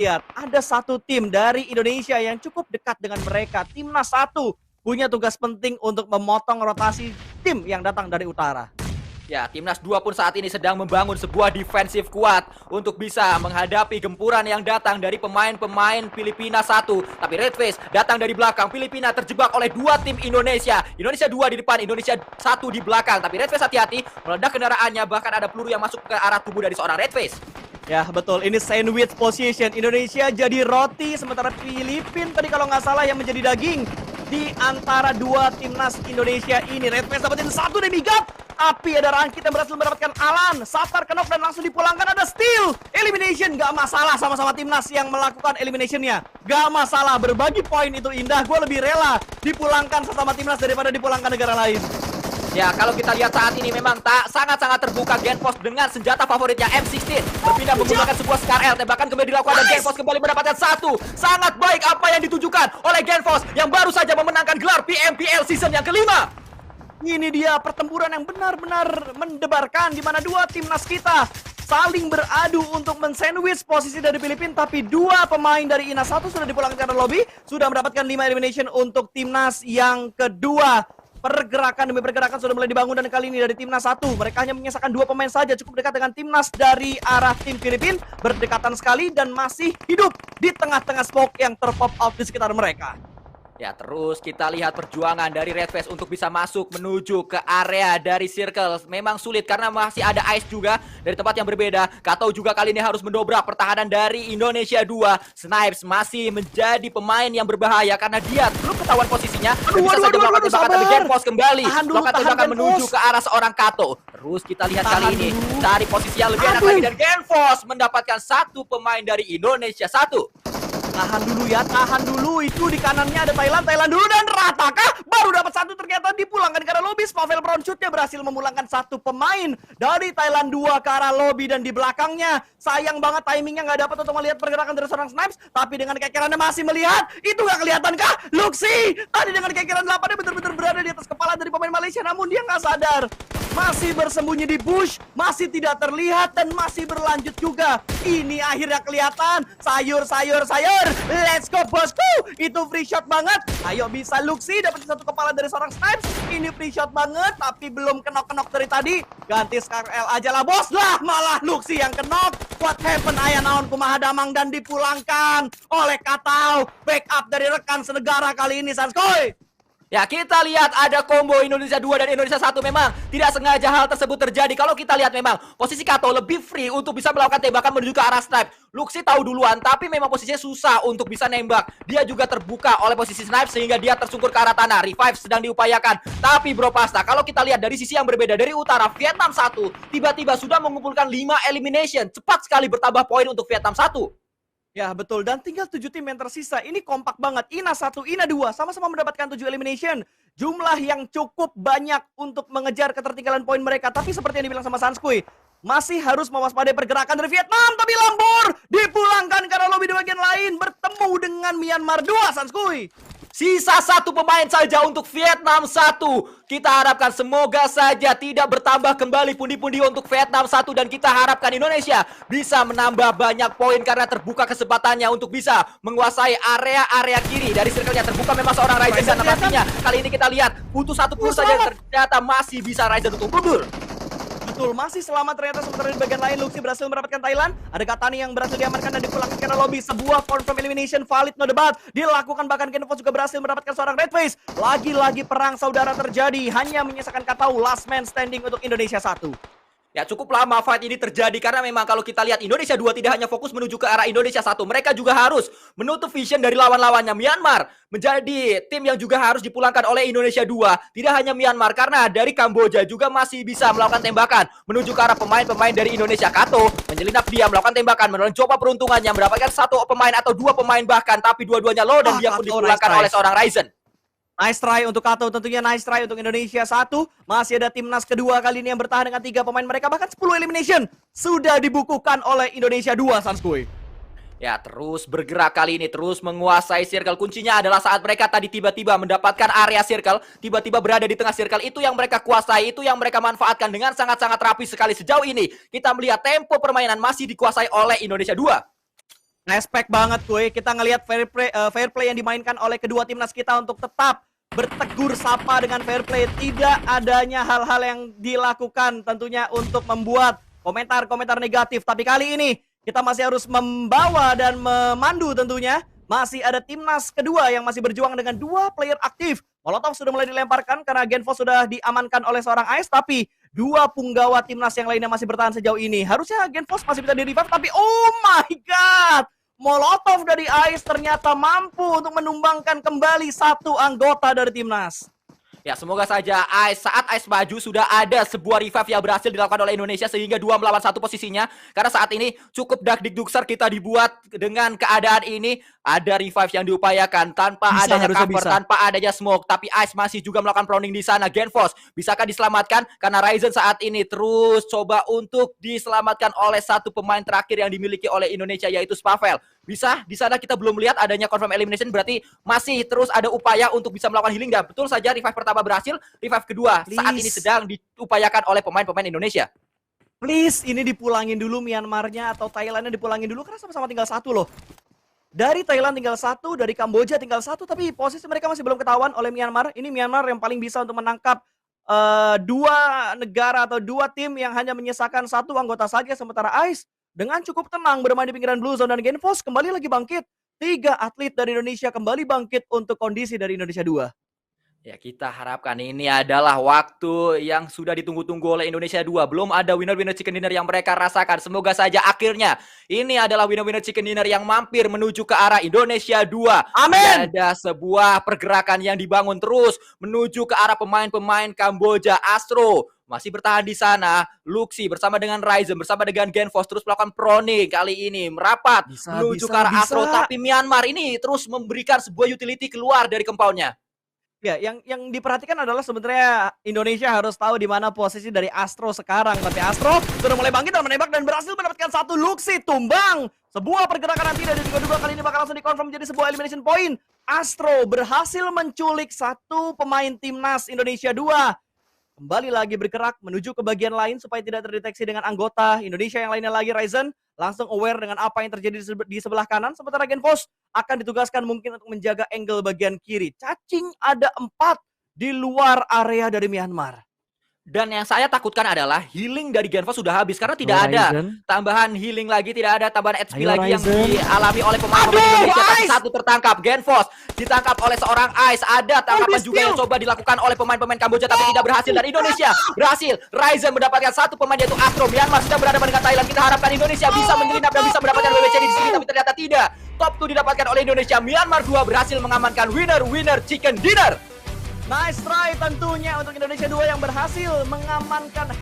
lihat, ada satu tim dari Indonesia yang cukup dekat dengan mereka. Timnas 1 punya tugas penting untuk memotong rotasi tim yang datang dari utara. Ya, Timnas 2 pun saat ini sedang membangun sebuah defensif kuat untuk bisa menghadapi gempuran yang datang dari pemain-pemain Filipina 1. Tapi Redface datang dari belakang. Filipina terjebak oleh dua tim Indonesia. Indonesia 2 di depan, Indonesia 1 di belakang. Tapi Redface hati-hati, meledak kendaraannya, bahkan ada peluru yang masuk ke arah tubuh dari seorang Redface. Ya betul, ini sandwich position. Indonesia jadi roti, sementara Filipina tadi kalau nggak salah yang menjadi daging di antara dua timnas Indonesia ini. Redface dapetin satu demi-gap. Tapi ada Rangkit yang berhasil mendapatkan Alan. Satar kenok dan langsung dipulangkan. Ada steal. Elimination. Gak masalah sama-sama timnas yang melakukan eliminationnya. Gak masalah. Berbagi poin itu indah. Gue lebih rela dipulangkan sesama timnas daripada dipulangkan negara lain. Ya, kalau kita lihat saat ini memang sangat-sangat terbuka Genfos dengan senjata favoritnya M16. Berpindah menggunakan sebuah Scar L. Tembakan kembali dilakukan dan Genfos kembali mendapatkan satu. Sangat baik apa yang ditujukan oleh Genfos yang baru saja memenangkan gelar PMPL season yang kelima. Ini dia pertempuran yang benar-benar mendebarkan di mana dua timnas kita saling beradu untuk mensandwich posisi dari Filipina, tapi dua pemain dari INA 1 sudah dipulangkan ke lobby, sudah mendapatkan 5 elimination untuk timnas yang kedua. Pergerakan demi pergerakan sudah mulai dibangun dan kali ini dari timnas 1 mereka hanya menyisakan 2 pemain saja, cukup dekat dengan timnas dari arah tim Filipina, berdekatan sekali dan masih hidup di tengah-tengah smoke yang terpop out di sekitar mereka. Ya, terus kita lihat perjuangan dari Redface untuk bisa masuk menuju ke area dari circle. Memang sulit karena masih ada ice juga dari tempat yang berbeda. Kato juga kali ini harus mendobrak pertahanan dari Indonesia 2. Snipes masih menjadi pemain yang berbahaya karena dia belum ketahuan posisinya. Bisa saja melakukan tembakan, tapi Genfos kembali melakukan tembakan menuju ke arah seorang Kato. Terus kita lihat kali ini cari posisi yang lebih enak lagi dan Genfos mendapatkan satu pemain dari Indonesia 1. Tahan dulu ya, tahan dulu. Itu di kanannya ada Thailand dulu dan Rataka baru dapat satu, ternyata dipulangkan ke arah lobby. Pavel Brown shootnya berhasil memulangkan satu pemain dari Thailand 2 ke arah lobby dan di belakangnya sayang banget timingnya nggak dapat untuk melihat pergerakan dari seorang Snipes, tapi dengan kekirannya masih melihat. Itu nggak kelihatan kah? Luxi tadi dengan kekiran 8-nya benar-benar berada di atas kepala dari pemain Malaysia, namun dia nggak sadar. Masih bersembunyi di bush, masih tidak terlihat dan masih berlanjut juga. Ini akhirnya kelihatan. Sayur. Let's go bosku. Itu free shot banget. Ayo bisa Luxi dapat satu kepala dari seorang Snipes. Ini free shot banget tapi belum kenok-kenok dari tadi. Ganti Scar L aja lah bos. Lah malah Luxi yang kenok. What happened ayah naon kumaha damang dan dipulangkan oleh Katau. Backup dari rekan senegara kali ini Sanskoy. Ya, kita lihat ada combo Indonesia 2 dan Indonesia 1. Memang tidak sengaja hal tersebut terjadi. Kalau kita lihat memang posisi Kato lebih free untuk bisa melakukan tembakan menuju ke arah Snipe. Luxi tahu duluan, tapi memang posisinya susah untuk bisa nembak. Dia juga terbuka oleh posisi Snipe sehingga dia tersungkur ke arah tanah. Revive sedang diupayakan. Tapi Bro Pasta, kalau kita lihat dari sisi yang berbeda, dari utara, Vietnam 1 tiba-tiba sudah mengumpulkan 5 elimination. Cepat sekali bertambah poin untuk Vietnam 1. Ya betul, dan tinggal 7 tim yang tersisa. Ini kompak banget. INA 1, INA 2 sama-sama mendapatkan 7 elimination. Jumlah yang cukup banyak untuk mengejar ketertinggalan poin mereka. Tapi seperti yang dibilang sama Sanskui, masih harus mewaspadai pergerakan dari Vietnam. Tapi Lambor dipulangkan karena lobby di bagian lain. Bertemu dengan Myanmar 2, Sanskui. Sisa satu pemain saja untuk Vietnam 1. Kita harapkan semoga saja tidak bertambah kembali pundi-pundi untuk Vietnam 1. Dan kita harapkan Indonesia bisa menambah banyak poin karena terbuka kesempatannya untuk bisa menguasai area-area kiri. Dari circle-nya terbuka memang seorang Ryzen dan pastinya kali ini kita lihat butuh satu peluru saja, ternyata masih bisa Ryzen untuk mundur. Betul, masih selamat ternyata, sementara di bagian lain Luxi berhasil mendapatkan Thailand. Ada Katani yang berhasil diamankan dan dipulangkan ke lobby. Sebuah confirm elimination valid, no debat dilakukan, bahkan Genfos juga berhasil mendapatkan seorang Redface. Lagi-lagi perang saudara terjadi, hanya menyisakan Katau last man standing untuk Indonesia 1. Ya, cukup lama fight ini terjadi karena memang kalau kita lihat Indonesia 2 tidak hanya fokus menuju ke arah Indonesia 1. Mereka juga harus menutup vision dari lawan-lawannya. Myanmar menjadi tim yang juga harus dipulangkan oleh Indonesia 2. Tidak hanya Myanmar, karena dari Kamboja juga masih bisa melakukan tembakan menuju ke arah pemain-pemain dari Indonesia. Kato menyelinap dia melakukan tembakan, mencoba peruntungannya, mendapatkan satu pemain atau dua pemain bahkan, tapi dua-duanya low dan dia pun dipulangkan oleh seorang Ryzen. Nice try untuk Kato, tentunya nice try untuk Indonesia 1. Masih ada timnas kedua kali ini yang bertahan dengan 3 pemain mereka. Bahkan 10 elimination sudah dibukukan oleh Indonesia 2, Sanskui. Ya, terus bergerak kali ini, terus menguasai circle. Kuncinya adalah saat mereka tadi tiba-tiba mendapatkan area circle, tiba-tiba berada di tengah circle. Itu yang mereka kuasai, itu yang mereka manfaatkan dengan sangat-sangat rapi sekali. Sejauh ini kita melihat tempo permainan masih dikuasai oleh Indonesia 2. Respect banget gue. Kita ngelihat fair play yang dimainkan oleh kedua timnas kita untuk tetap bertegur sapa dengan fair play. Tidak adanya hal-hal yang dilakukan tentunya untuk membuat komentar-komentar negatif. Tapi kali ini kita masih harus membawa dan memandu tentunya. Masih ada timnas kedua yang masih berjuang dengan 2 player aktif. Molotov sudah mulai dilemparkan karena Genfos sudah diamankan oleh seorang ACE. Tapi 2 punggawa timnas yang lainnya masih bertahan sejauh ini. Harusnya Genfos masih bisa di-revive. Tapi oh my god, Molotov dari ACE ternyata mampu untuk menumbangkan kembali 1 anggota dari timnas. Ya, semoga saja saat ACE maju sudah ada sebuah revive yang berhasil dilakukan oleh Indonesia sehingga 2 melawan 1 posisinya. Karena saat ini cukup dakdikduksar kita dibuat dengan keadaan ini. Ada revive yang diupayakan tanpa adanya cover, tanpa adanya smoke. Tapi ACE masih juga melakukan prowling di sana. Genfos, bisakah diselamatkan? Karena Ryzen saat ini terus coba untuk diselamatkan oleh 1 pemain terakhir yang dimiliki oleh Indonesia, yaitu Spavel. Bisa, di sana kita belum melihat adanya confirm elimination, berarti masih terus ada upaya untuk bisa melakukan healing. Dan betul saja revive pertama berhasil, revive kedua saat ini sedang diupayakan oleh pemain-pemain Indonesia. Please, ini dipulangin dulu Myanmarnya atau Thailandnya dipulangin dulu karena sama-sama tinggal 1 loh. Dari Thailand tinggal 1, dari Kamboja tinggal 1, tapi posisi mereka masih belum ketahuan oleh Myanmar. Ini Myanmar yang paling bisa untuk menangkap 2 negara atau 2 tim yang hanya menyisakan 1 anggota saja, sementara ACE dengan cukup tenang bermain di pinggiran Blue Zone dan Genfos kembali lagi bangkit. 3 atlet dari Indonesia kembali bangkit untuk kondisi dari Indonesia 2. Ya, kita harapkan ini adalah waktu yang sudah ditunggu-tunggu oleh Indonesia 2. Belum ada winner-winner chicken dinner yang mereka rasakan. Semoga saja akhirnya ini adalah winner-winner chicken dinner yang mampir menuju ke arah Indonesia 2. Amin! Ada sebuah pergerakan yang dibangun terus menuju ke arah pemain-pemain Kamboja. Astro masih bertahan di sana. Luxi bersama dengan Ryzen, bersama dengan Genfos terus melakukan proning kali ini. Merapat menuju ke arah Astro. Tapi Myanmar ini terus memberikan sebuah utility keluar dari compound-nya. Ya, yang diperhatikan adalah sebenarnya Indonesia harus tahu di mana posisi dari Astro sekarang. Tapi Astro sudah mulai bangkit dan menembak dan berhasil mendapatkan 1 Luxi tumbang. Sebuah pergerakan yang tidak diduga-duga kali ini bakal langsung dikonfirm menjadi sebuah elimination point. Astro berhasil menculik 1 pemain timnas Indonesia 2. Kembali lagi bergerak menuju ke bagian lain supaya tidak terdeteksi dengan anggota Indonesia yang lainnya lagi. Ryzen langsung aware dengan apa yang terjadi di sebelah kanan. Sementara Genfos akan ditugaskan mungkin untuk menjaga angle bagian kiri. Cacing ada 4 di luar area dari Myanmar. Dan yang saya takutkan adalah healing dari Genfos sudah habis. Karena tidak ada tambahan healing lagi, tidak ada tambahan HP lagi yang dialami oleh pemain Indonesia. Tapi 1 tertangkap, Genfos ditangkap oleh seorang ACE. Ada tangkapan juga yang coba dilakukan oleh pemain-pemain Kamboja tapi tidak berhasil. Dan Indonesia berhasil. Ryzen mendapatkan 1 pemain yaitu Astro. Myanmar sedang berhadapan dengan Thailand. Kita harapkan Indonesia bisa menyelinap dan bisa mendapatkan WWC di sini, tapi ternyata tidak. Top 2 didapatkan oleh Indonesia. Myanmar 2 berhasil mengamankan winner chicken dinner. Nice try tentunya untuk Indonesia 2 yang berhasil mengamankan